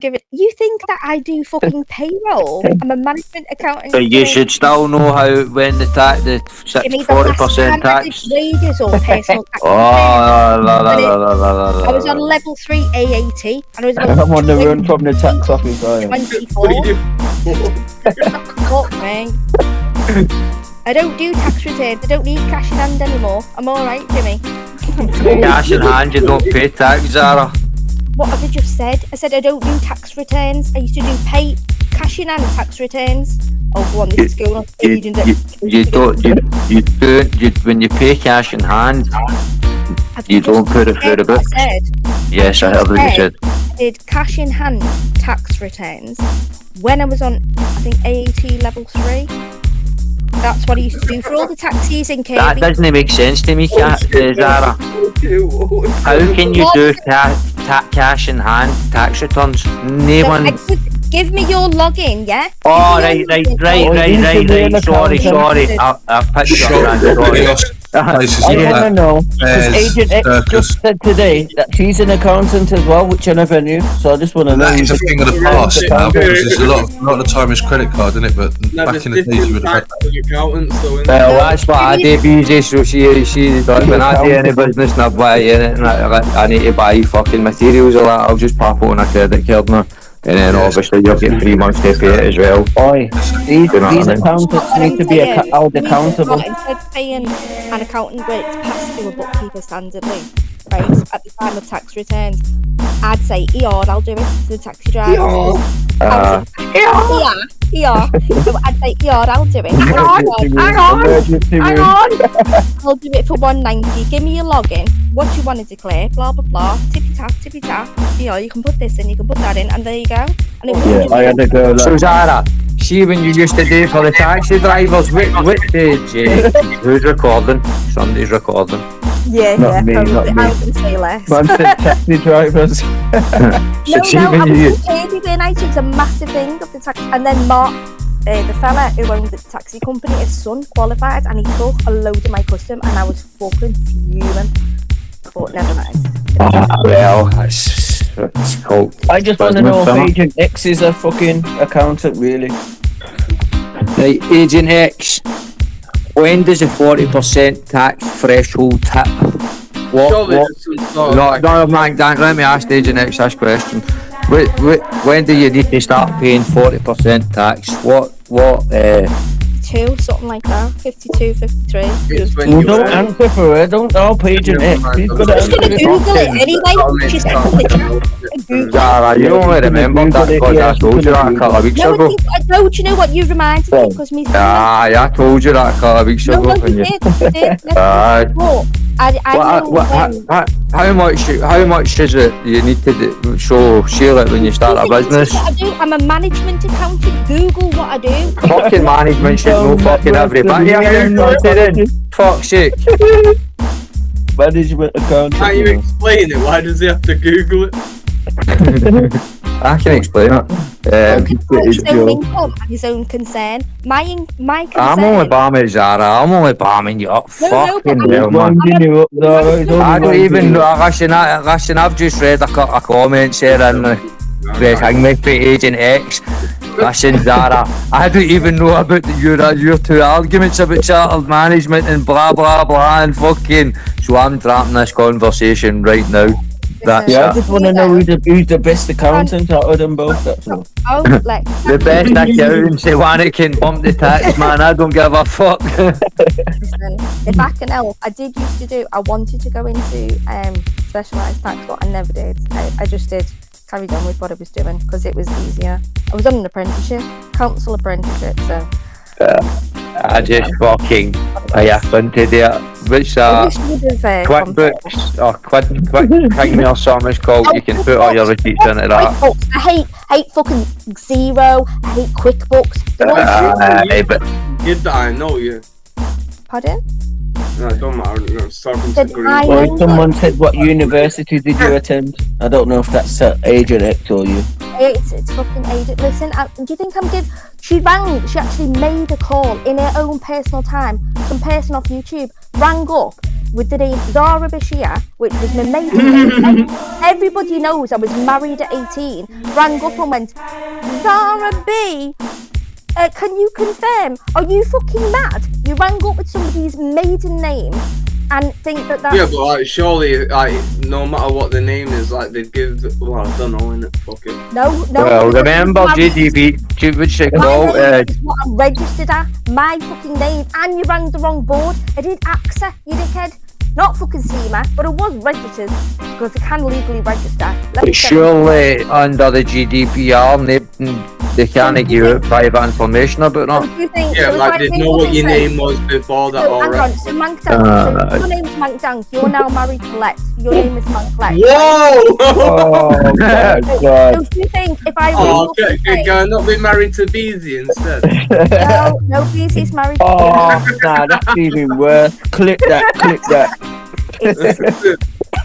give it. You think that I do fucking payroll? I'm a management accountant. But you should still know how when the 40% tax. Wages or personal tax. I was on level 3 AAT, and I was about I'm on the run from the tax office. 24. Fuck me. I don't do tax returns. I don't need cash in hand anymore. I'm all right, Jimmy. Cash in hand, you don't pay tax, Zara. What have I just said? I said I don't do tax returns. I used to do cash in hand tax returns. Oh, go on, this is going on. When you pay cash in hand, you don't put it through the books. Yes, I heard what you said. I did cash in hand tax returns when I was on, I think, AAT level 3. That's what I used to do for all the taxis in Kirby. That doesn't make sense to me, Zara. How can you do cash in hand tax returns? No one. Give me your login, yeah? Oh, right. Sorry. I've picked you up, sorry. I want to know, because Agent X just said today that she's an accountant as well, which I never knew, so I just want to know. That is a thing of the past now, because there's a lot of the time is credit card, isn't it? But back in the days you would have had accountants, though, well, that's what I do, BJ, so she when I do any business and I buy it and I need to buy fucking materials or that, I'll just pop on a credit card now. And then obviously you'll get 3 months to pay it as well. Oi, these accountants need to be held accountable. Instead of paying an accountant where it's passed to a bookkeeper standardly, right, at the time of tax returns, I'd say, I'll do it to the taxi driver. So I'd say, I'll do it. Hang on. I'll do it for $190. Give me your login. What do you want to declare? Blah, blah, blah. Tippy tap. You can put this in, you can put that in, and there you go. And I had to go. So Zara, see when you used to do for the taxi drivers, what did who's recording? Somebody's recording. Yeah, not me. I was going to say less. Man said taxi drivers. No, I was paid in it was a massive thing of the tax, and then Mark, the fella who owned the taxi company, his son qualified, and he took a load of my custom, and I was fucking fuming. But never mind. Well, that's cool. I just want to know if Agent X is a fucking accountant, really. Right, Agent X. When does a 40% tax threshold tip? No, man, let me ask Agent X this question. When do you need to start paying 40% tax? What? Something like that. 52, 53. Well, don't answer for her. Don't help Agent X. She's going to Google it anyway. She's going Zara, you only remember that because I told you that a couple of weeks ago. No, do you know what you reminded me? Because me. I told you that a couple of weeks ago. No, you did. How much is it you need to share it when you start a business? What I do? I'm a management accountant. Google what I do. Fucking management should know fucking everybody. Fuck's sake. Management accountant. Can't you explain it? Why does he have to Google it? I can explain it. His own income and his own concern. My concern. I'm only bombing Zara. I'm only bombing you up. Fucking hell, man. I don't even know. Listen, I've just read a comment here in the thing with Agent X. Listen, Zara, I don't even know about your two arguments about chartered management and blah blah blah and fucking. So I'm dropping this conversation right now. I just want to know who's the best accountant out of them both. That's all. The best accountant's the one that can bump the tax, man. I don't give a fuck. Listen, if I can help, I wanted to go into specialised tax, but I never did. I just carried on with what I was doing because it was easier. I was on an apprenticeship, council apprenticeship, so. I just fucking happened to do it. Which QuickBooks or quick me or something it's called. You can put all your receipts into that. I hate fucking Zero. I hate QuickBooks. But Did I know you? Pardon? No, it don't matter. I was talking to Well, someone said, what university did you attend? I don't know if that's Agent X or you. It's fucking Agent. Listen, do you think I'm good? She actually made a call in her own personal time. Some person off YouTube rang up with the name Zara Bashir, which was my maiden name. Everybody knows I was married at 18. Rang up and went, Zara B, can you confirm? Are you fucking mad? You rang up with somebody's maiden name and think that that's... Yeah, but like, surely, like, no matter what the name is, like, they'd give... Well, I don't know, innit? Fuck it. No. Well, remember, GDP, which they call... Is what I'm registered at. My fucking name. And you rang the wrong board. I did AXA, you dickhead. Not fucking SEMA, but it was registered because they can legally register. Surely, under the GDPR, they can't give you private information about that. Yeah, like they know what your name was before that already. So Mank Dank, your name's Mank Dank, you're now married to Lex. Your name is Mank Lex. Whoa! Oh my god. Don't you think if I can I not be married to Beezy instead? No, Beezy's married to Oh, nah, that's even worse. Click that.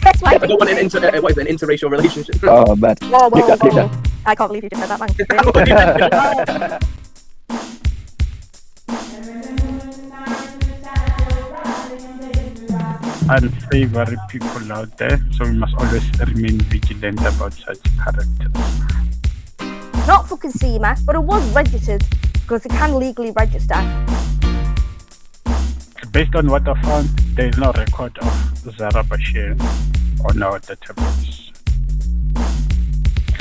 That's why I don't want an interracial relationship. Oh, man. Whoa. Click that. I can't believe you just said that, man. Unsavory people out there, so we must always remain vigilant about such characters. Not fucking SEMA, but it was registered because they can legally register. Based on what I found, there is no record of Zara Bashir on our database.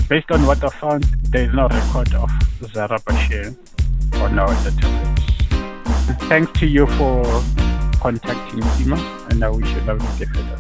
Based on what I found, there is no record of Zara Bashir on our database. Thanks to you for contacting SEMA, and I wish you lovely day further.